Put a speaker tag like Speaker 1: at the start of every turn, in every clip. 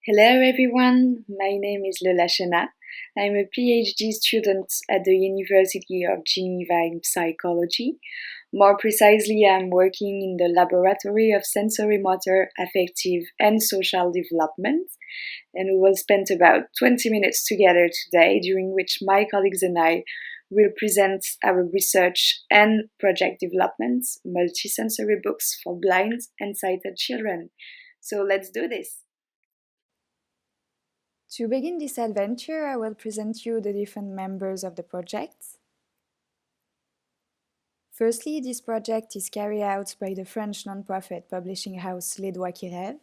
Speaker 1: Hello everyone, my name is Lola Chena. I'm a PhD student at the University of Geneva in psychology. More precisely, I'm working in the Laboratory of Sensory Motor, Affective and Social Development, and we will spend about 20 minutes together today, during which my colleagues and I will present our research and project developments, multisensory books for blind and sighted children. So let's do this.
Speaker 2: To begin this adventure, I will present you the different members of the project. Firstly, this project is carried out by the French non-profit publishing house Les Doigts qui rêvent,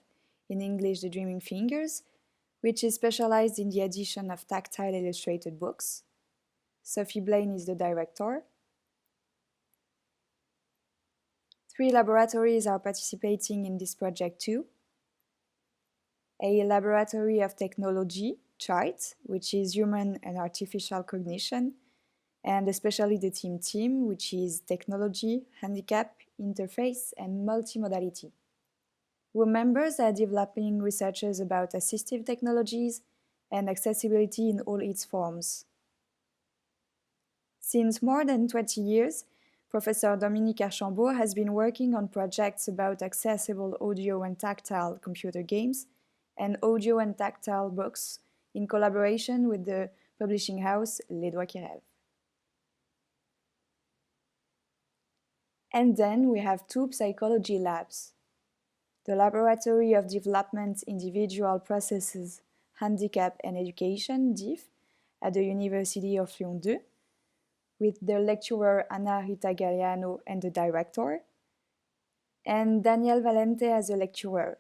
Speaker 2: in English The Dreaming Fingers, which is specialized in the edition of tactile illustrated books. Sophie Blaine is the director. 3 laboratories are participating in this project too. A laboratory of technology, CHART, which is human and artificial cognition, and especially the team, which is technology, handicap, interface, and multimodality. Our members are developing researches about assistive technologies and accessibility in all its forms. Since more than 20 years, Professor Dominique Archambault has been working on projects about accessible audio and tactile computer games and audio and tactile books in collaboration with the publishing house Les Doigts qui rêvent. And then we have 2 psychology labs. The Laboratory of Development Individual Processes, Handicap and Education, DIF, at the University of Lyon 2, with the lecturer Anna Rita Galliano and the director, and Daniel Valente as a lecturer.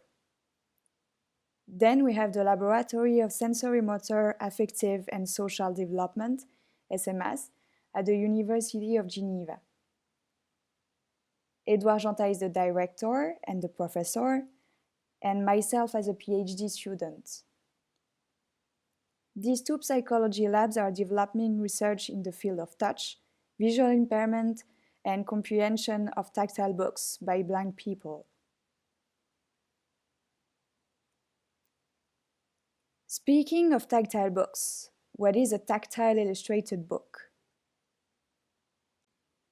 Speaker 2: Then we have the Laboratory of Sensory Motor, Affective and Social Development, SMS, at the University of Geneva. Edouard Genta is the director and the professor, and myself as a PhD student. These 2 psychology labs are developing research in the field of touch, visual impairment, and comprehension of tactile books by blind people. Speaking of tactile books, what is a tactile illustrated book?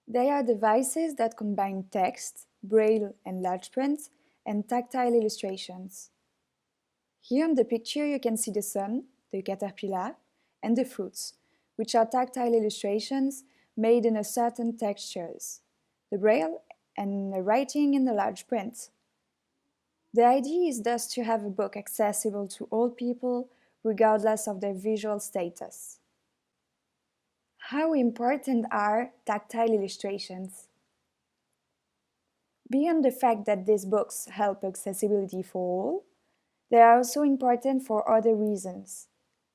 Speaker 2: They are devices that combine text, braille and large print, and tactile illustrations. Here in the picture you can see the sun, the caterpillar, and the fruits, which are tactile illustrations made in a certain textures, the braille and the writing in the large print. The idea is thus to have a book accessible to all people regardless of their visual status. How important are tactile illustrations? Beyond the fact that these books help accessibility for all, they are also important for other reasons.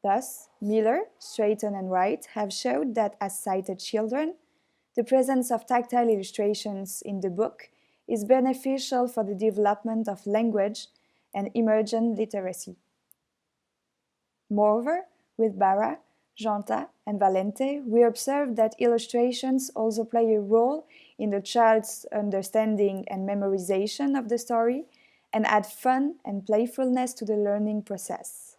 Speaker 2: Thus, Miller, Strayton and Wright have showed that as sighted children, the presence of tactile illustrations in the book is beneficial for the development of language and emergent literacy. Moreover, with Barra, Genta, and Valente, we observed that illustrations also play a role in the child's understanding and memorization of the story and add fun and playfulness to the learning process.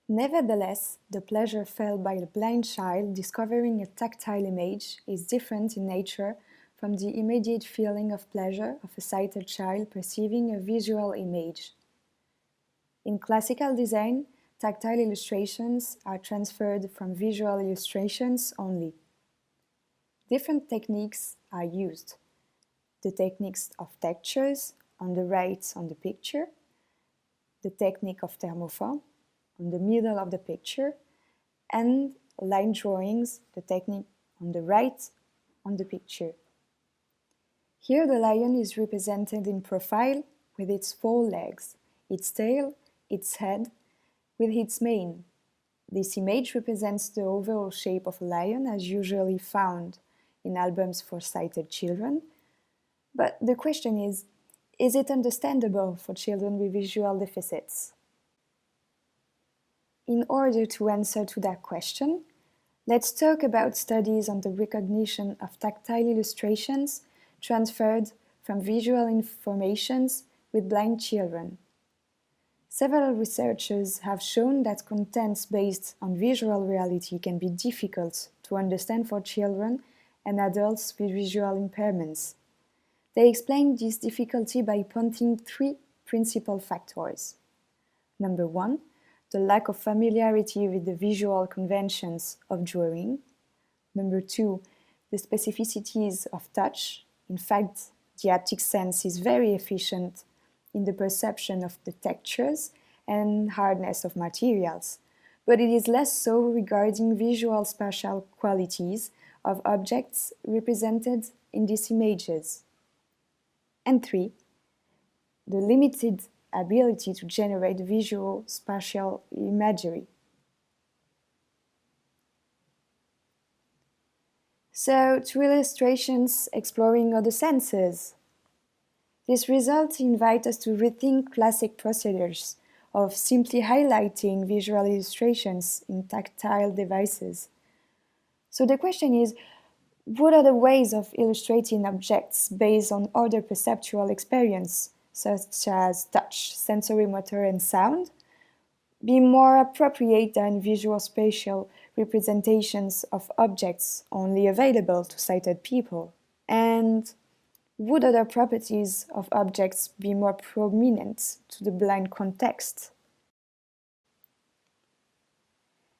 Speaker 2: Nevertheless, the pleasure felt by the blind child discovering a tactile image is different in nature from the immediate feeling of pleasure of a sighted child perceiving a visual image. In classical design, tactile illustrations are transferred from visual illustrations only. Different techniques are used. The techniques of textures, on the right on the picture, the technique of thermoform, on the middle of the picture, and line drawings, the technique on the right on the picture. Here the lion is represented in profile with its 4 legs, its tail, its head, with its mane. This image represents the overall shape of a lion as usually found in albums for sighted children. But the question is it understandable for children with visual deficits? In order to answer to that question, let's talk about studies on the recognition of tactile illustrations transferred from visual informations with blind children. Several researchers have shown that contents based on visual reality can be difficult to understand for children and adults with visual impairments. They explain this difficulty by pointing three principal factors. Number one, the lack of familiarity with the visual conventions of drawing. Number two, the specificities of touch. In fact, the haptic sense is very efficient in the perception of the textures and hardness of materials, but it is less so regarding visual spatial qualities of objects represented in these images. And three, the limited ability to generate visual spatial imagery. So, two illustrations exploring other senses. These results invite us to rethink classic procedures of simply highlighting visual illustrations in tactile devices. So the question is, what are the ways of illustrating objects based on other perceptual experience, such as touch, sensory motor, and sound, be more appropriate than visual spatial representations of objects only available to sighted people? And would other properties of objects be more prominent to the blind context?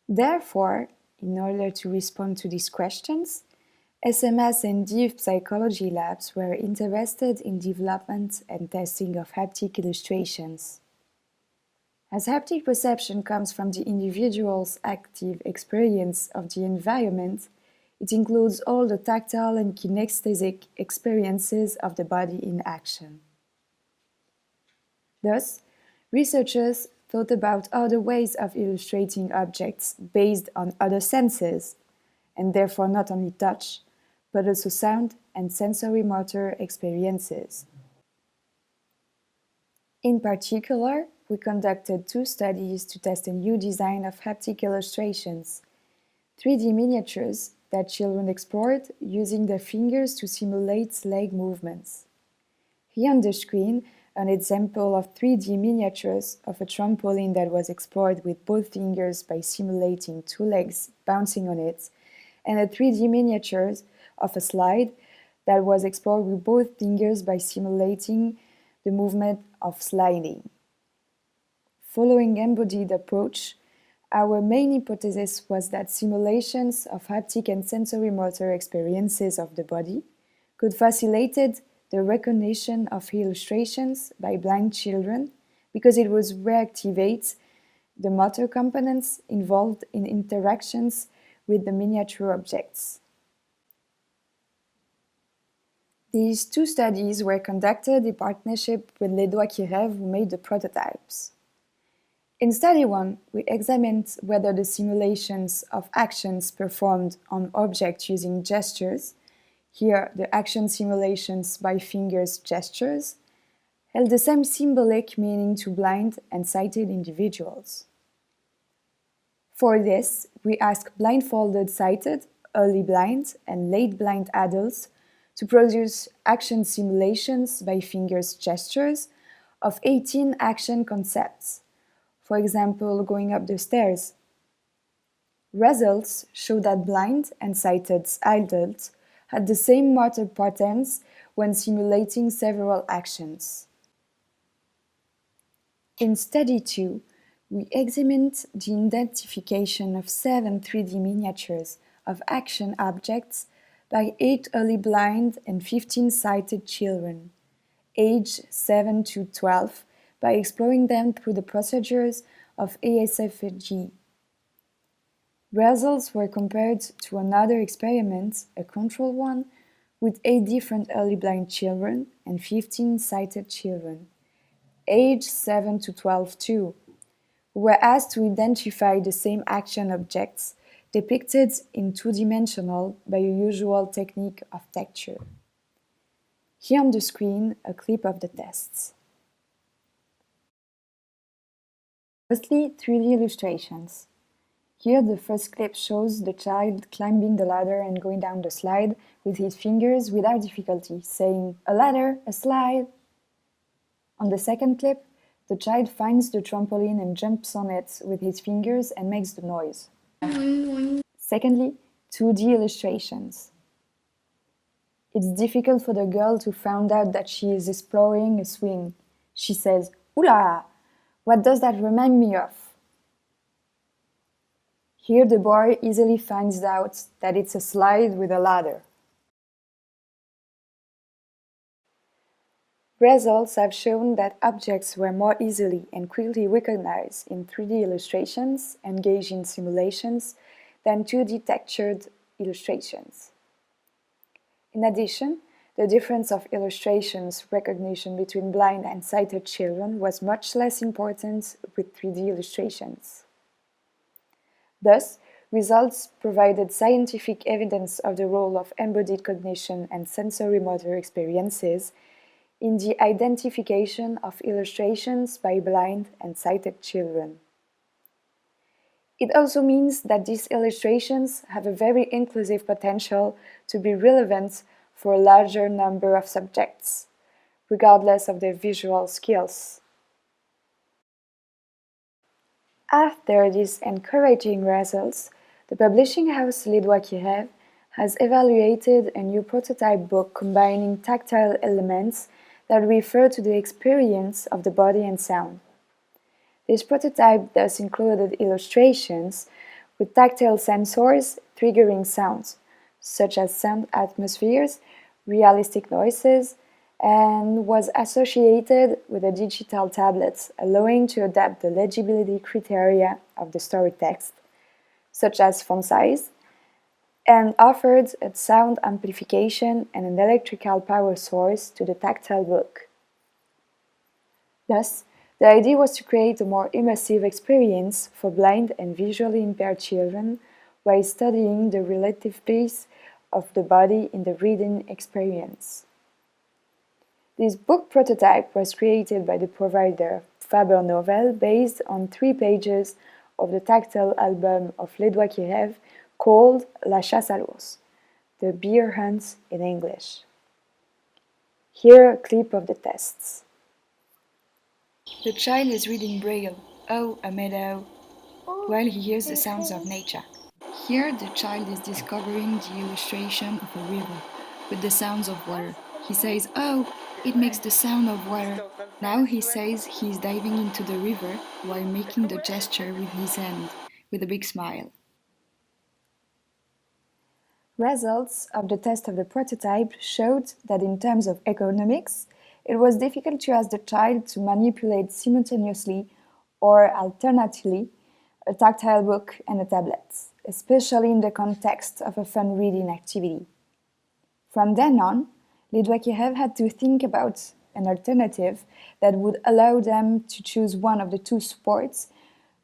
Speaker 2: Therefore, in order to respond to these questions, SMS and DIV psychology labs were interested in development and testing of haptic illustrations. As haptic perception comes from the individual's active experience of the environment, it includes all the tactile and kinesthetic experiences of the body in action. Thus, researchers thought about other ways of illustrating objects based on other senses, and therefore not only touch, but also sound and sensory motor experiences. In particular, we conducted two studies to test a new design of haptic illustrations, 3D miniatures that children explored using their fingers to simulate leg movements. Here on the screen, an example of 3D miniatures of a trampoline that was explored with both fingers by simulating two legs bouncing on it, and a 3D miniatures of a slide that was explored with both fingers by simulating the movement of sliding. Following embodied approach, our main hypothesis was that simulations of haptic and sensory motor experiences of the body could facilitate the recognition of illustrations by blind children because it would reactivate the motor components involved in interactions with the miniature objects. These two studies were conducted in partnership with Les Doigts qui Rêvent, who made the prototypes. In Study 1, we examined whether the simulations of actions performed on objects using gestures, here the action simulations by fingers gestures, held the same symbolic meaning to blind and sighted individuals. For this, we asked blindfolded sighted, early blind, and late blind adults to produce action simulations by fingers gestures of 18 action concepts. For example, going up the stairs. Results show that blind and sighted adults had the same motor patterns when simulating several actions. In Study 2, we examined the identification of 7 3D miniatures of action objects by 8 early blind and 15 sighted children, aged 7 to 12, by exploring them through the procedures of ASFG. Results were compared to another experiment, a control one, with 8 different early blind children and 15 sighted children, aged 7 to 12 too, who were asked to identify the same action objects depicted in two-dimensional by a usual technique of texture. Here on the screen, a clip of the tests. Firstly, 3D illustrations. Here the first clip shows the child climbing the ladder and going down the slide with his fingers without difficulty, saying, "A ladder, a slide." On the second clip, The child finds the trampoline and jumps on it with his fingers and makes the noise. Secondly, 2D illustrations. It's difficult for the girl to find out that she is exploring a swing. She says, "Oula! What does that remind me of?" Here the boy easily finds out that it's a slide with a ladder. Results have shown that objects were more easily and quickly recognized in 3D illustrations engaged in simulations than 2D textured illustrations. In addition, the difference of illustrations recognition between blind and sighted children was much less important with 3D illustrations. Thus, results provided scientific evidence of the role of embodied cognition and sensory motor experiences in the identification of illustrations by blind and sighted children. It also means that these illustrations have a very inclusive potential to be relevant for a larger number of subjects, regardless of their visual skills. After these encouraging results, the publishing house Ledoux-Quirev has evaluated a new prototype book combining tactile elements that refer to the experience of the body and sound. This prototype thus included illustrations with tactile sensors triggering sounds, such as sound atmospheres, realistic noises, and was associated with a digital tablet, allowing to adapt the legibility criteria of the story text, such as font size, and offered a sound amplification and an electrical power source to the tactile book. Thus, the idea was to create a more immersive experience for blind and visually impaired children while studying the relative pace of the body in the reading experience. This book prototype was created by the provider Faber Novel based on 3 pages of the tactile album of Ledoux-Quirev called La chasse à l'ours, the bear hunt in English. Here a clip of the tests. The child is reading Braille, "Oh, a meadow," while he hears the sounds of nature. Here the child is discovering the illustration of a river with the sounds of water. He says, "Oh, it makes the sound of water." Now he says he is diving into the river while making the gesture with his hand, with a big smile. Results of the test of the prototype showed that in terms of ergonomics, it was difficult to ask the child to manipulate simultaneously or alternately a tactile book and a tablet, especially in the context of a fun reading activity. From then on, Ledoux-Quirev had to think about an alternative that would allow them to choose one of the 2 supports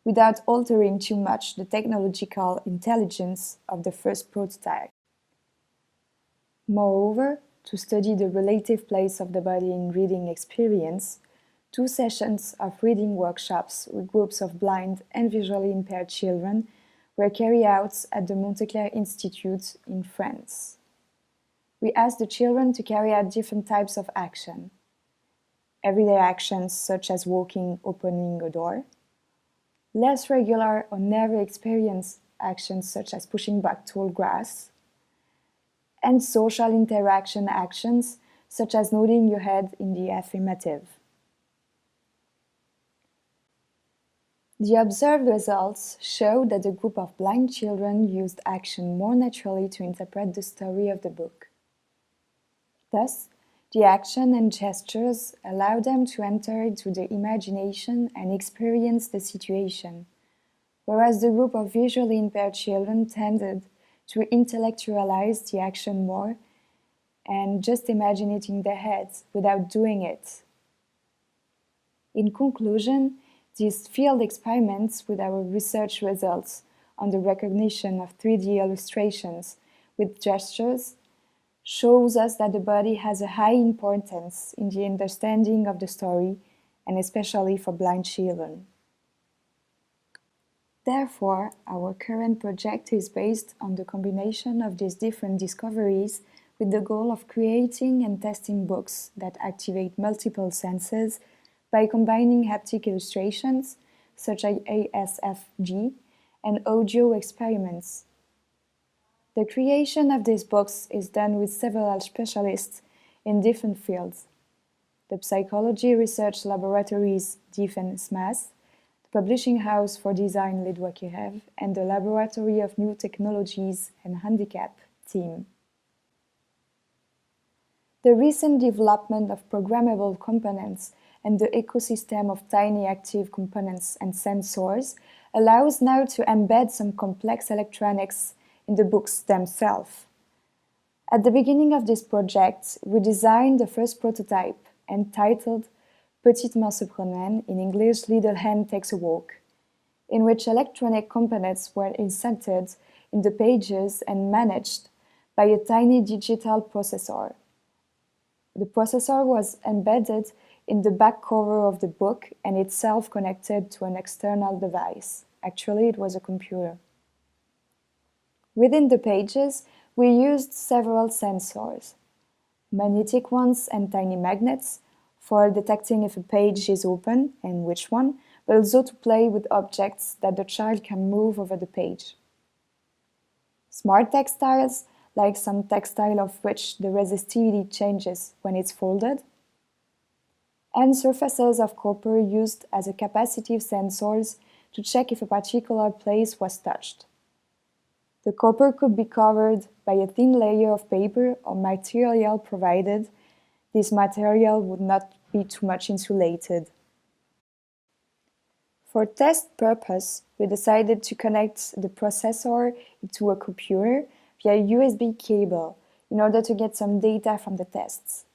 Speaker 2: without altering too much the technological intelligence of the first prototype. Moreover, to study the relative place of the body in reading experience, 2 sessions of reading workshops with groups of blind and visually impaired children were carried out at the Monteclair Institute in France. We asked the children to carry out different types of action. Everyday actions such as walking, opening a door. Less regular or never experienced actions such as pushing back tall grass. And social interaction actions such as nodding your head in the affirmative. The observed results show that the group of blind children used action more naturally to interpret the story of the book. Thus, the action and gestures allow them to enter into the imagination and experience the situation, whereas the group of visually impaired children tended to intellectualize the action more and just imagine it in their heads without doing it. In conclusion, these field experiments with our research results on the recognition of 3D illustrations with gestures shows us that the body has a high importance in the understanding of the story, and especially for blind children. Therefore, our current project is based on the combination of these different discoveries with the goal of creating and testing books that activate multiple senses by combining haptic illustrations, such as ASFG, and audio experiments. The creation of these books is done with several specialists in different fields. The Psychology Research Laboratories DIF and SMAS, the Publishing House for Design Lidwa-Kirev, and the Laboratory of New Technologies and Handicap team. The recent development of programmable components and the ecosystem of tiny active components and sensors allows now to embed some complex electronics in the books themselves. At the beginning of this project, we designed the first prototype entitled Petite Main se promène, in English Little Hand Takes a Walk, in which electronic components were inserted in the pages and managed by a tiny digital processor. The processor was embedded in the back cover of the book and itself connected to an external device. Actually, it was a computer. Within the pages, we used several sensors, magnetic ones and tiny magnets, for detecting if a page is open and which one, but also to play with objects that the child can move over the page. Smart textiles, like some textile of which the resistivity changes when it's folded, and surfaces of copper used as a capacitive sensors to check if a particular place was touched. The copper could be covered by a thin layer of paper or material provided this material would not be too much insulated. For test purpose, we decided to connect the processor to a computer via USB cable in order to get some data from the tests.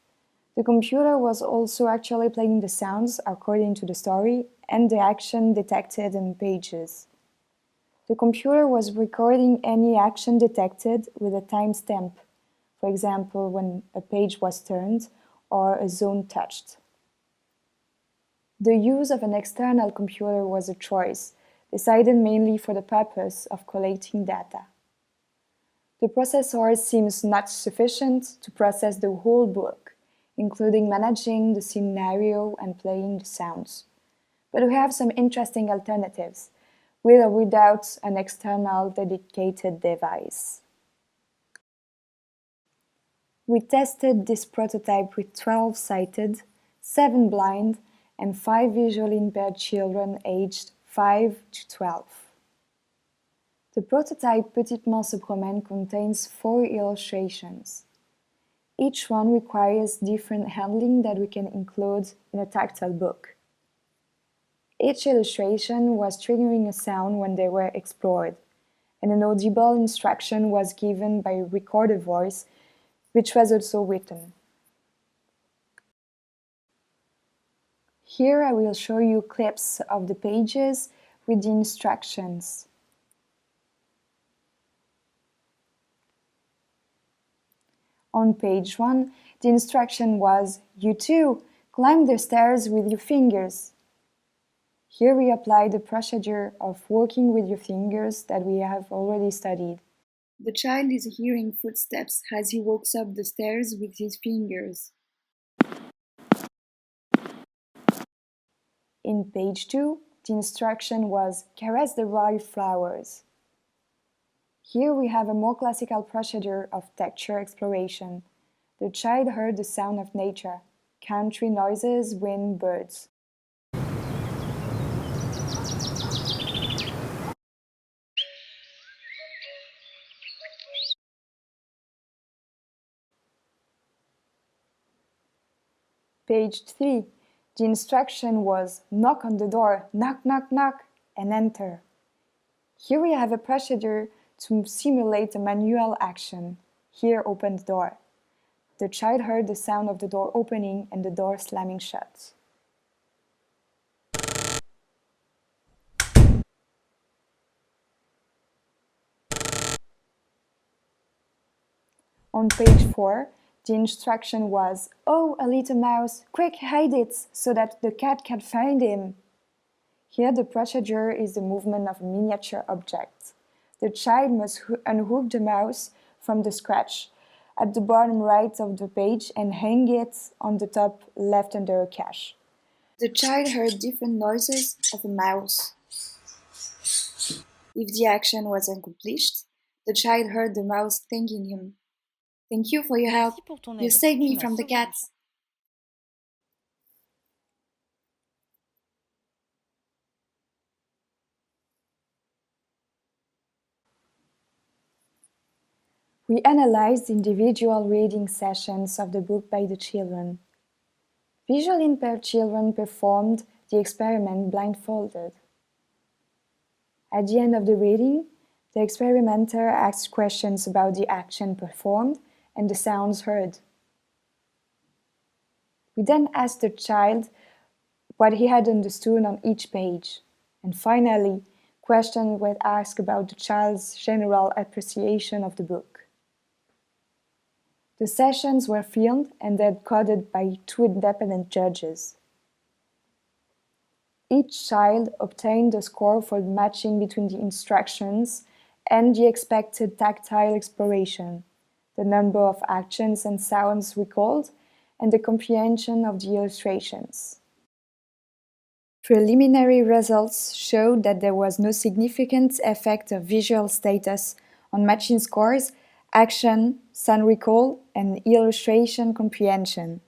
Speaker 2: The computer was also actually playing the sounds according to the story and the action detected in pages. The computer was recording any action detected with a timestamp, for example, when a page was turned or a zone touched. The use of an external computer was a choice, decided mainly for the purpose of collecting data. The processor seems not sufficient to process the whole book, including managing the scenario and playing the sounds. But we have some interesting alternatives, with or without an external dedicated device. We tested this prototype with 12 sighted, 7 blind, and 5 visually impaired children aged 5 to 12. The prototype Petite Main se promène contains 4 illustrations. Each one requires different handling that we can include in a tactile book. Each illustration was triggering a sound when they were explored, and an audible instruction was given by a recorded voice, which was also written. Here I will show you clips of the pages with the instructions. On page 1, the instruction was, "You too, climb the stairs with your fingers." Here we apply the procedure of working with your fingers that we have already studied. The child is hearing footsteps as he walks up the stairs with his fingers. In page 2, the instruction was, "Caress the wildflowers." Here we have a more classical procedure of texture exploration. The child heard the sound of nature, country noises, wind, birds. Page 3. The instruction was, "Knock on the door, knock, knock, knock, and enter." Here we have a procedure to simulate a manual action. Here, open the door. The child heard the sound of the door opening and the door slamming shut. On page 4, the instruction was, "Oh, a little mouse, quick, hide it, so that the cat can find him." Here the procedure is the movement of a miniature object. The child must unhook the mouse from the scratch at the bottom right of the page and hang it on the top left under a cache.
Speaker 1: The child heard different noises of a mouse. If the action was accomplished, the child heard the mouse thanking him. Thank you for your help.
Speaker 3: Merci pour ton
Speaker 1: You
Speaker 3: aide.
Speaker 1: saved
Speaker 3: Tu
Speaker 1: me
Speaker 3: m'as
Speaker 1: from the
Speaker 3: sauvé du
Speaker 1: cats.
Speaker 2: We analyzed individual reading sessions of the book by the children. Visually impaired children performed the experiment blindfolded. At the end of the reading, the experimenter asked questions about the action performed and the sounds heard. We then asked the child what he had understood on each page, and finally, questions were asked about the child's general appreciation of the book. The sessions were filmed and then coded by 2 independent judges. Each child obtained a score for the matching between the instructions and the expected tactile exploration, the number of actions and sounds recalled, and the comprehension of the illustrations. Preliminary results showed that there was no significant effect of visual status on matching scores, action, sound recall, and illustration comprehension.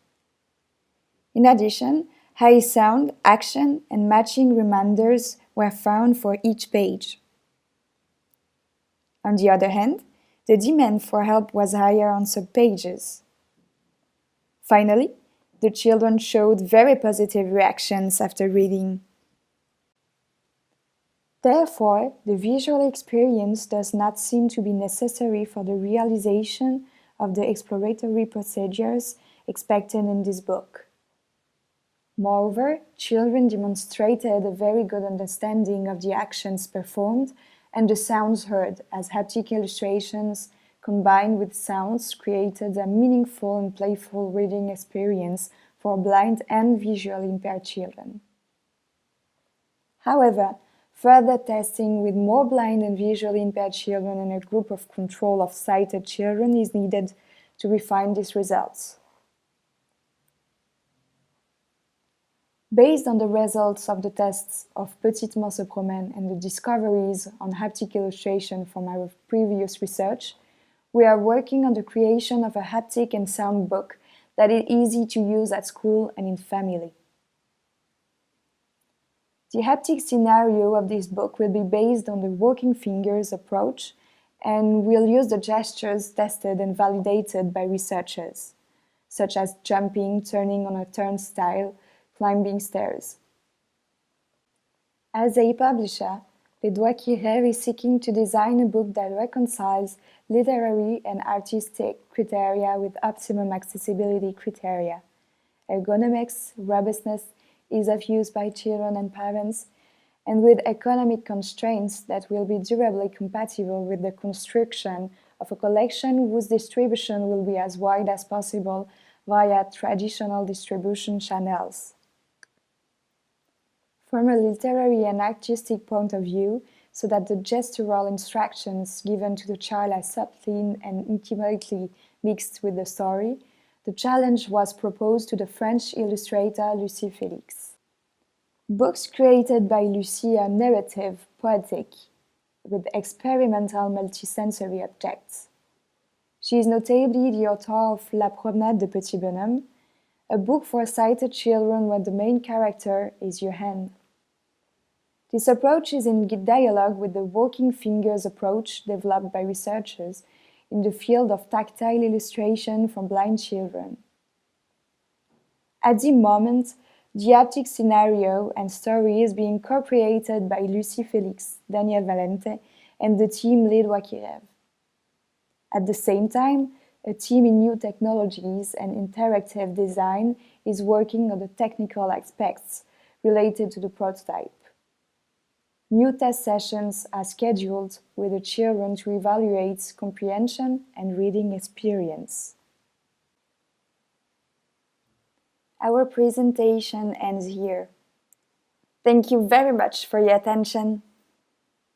Speaker 2: In addition, high sound, action, and matching reminders were found for each page. On the other hand, the demand for help was higher on subpages. Finally, the children showed very positive reactions after reading. Therefore, the visual experience does not seem to be necessary for the realization of the exploratory procedures expected in this book. Moreover, children demonstrated a very good understanding of the actions performed and the sounds heard, as haptic illustrations combined with sounds created a meaningful and playful reading experience for blind and visually impaired children. However, further testing with more blind and visually impaired children and a group of control of sighted children is needed to refine these results. Based on the results of the tests of Petit Morceau Promène and the discoveries on haptic illustration from our previous research, we are working on the creation of a haptic and sound book that is easy to use at school and in family. The haptic scenario of this book will be based on the working fingers approach and will use the gestures tested and validated by researchers, such as jumping, turning on a turnstile, climbing stairs. As a publisher, Les Doigts qui Rêvent is seeking to design a book that reconciles literary and artistic criteria with optimum accessibility criteria, ergonomics, robustness, ease of use by children and parents, and with economic constraints that will be durably compatible with the construction of a collection whose distribution will be as wide as possible via traditional distribution channels. From a literary and artistic point of view, so that the gestural instructions given to the child are subtly and intimately mixed with the story, the challenge was proposed to the French illustrator Lucie Félix. Books created by Lucie are narrative, poetic, with experimental multisensory objects. She is notably the author of La Promenade de Petit Bonhomme, a book for sighted children where the main character is your hand. This approach is in dialogue with the working fingers approach developed by researchers in the field of tactile illustration for blind children. At the moment, the haptic scenario and story is being co-created by Lucie Félix, Daniel Valente, and the team Les Doigts qui Rêvent. At the same time, a team in new technologies and interactive design is working on the technical aspects related to the prototype. New test sessions are scheduled with the children to evaluate comprehension and reading experience. Our presentation ends here. Thank you very much for your attention.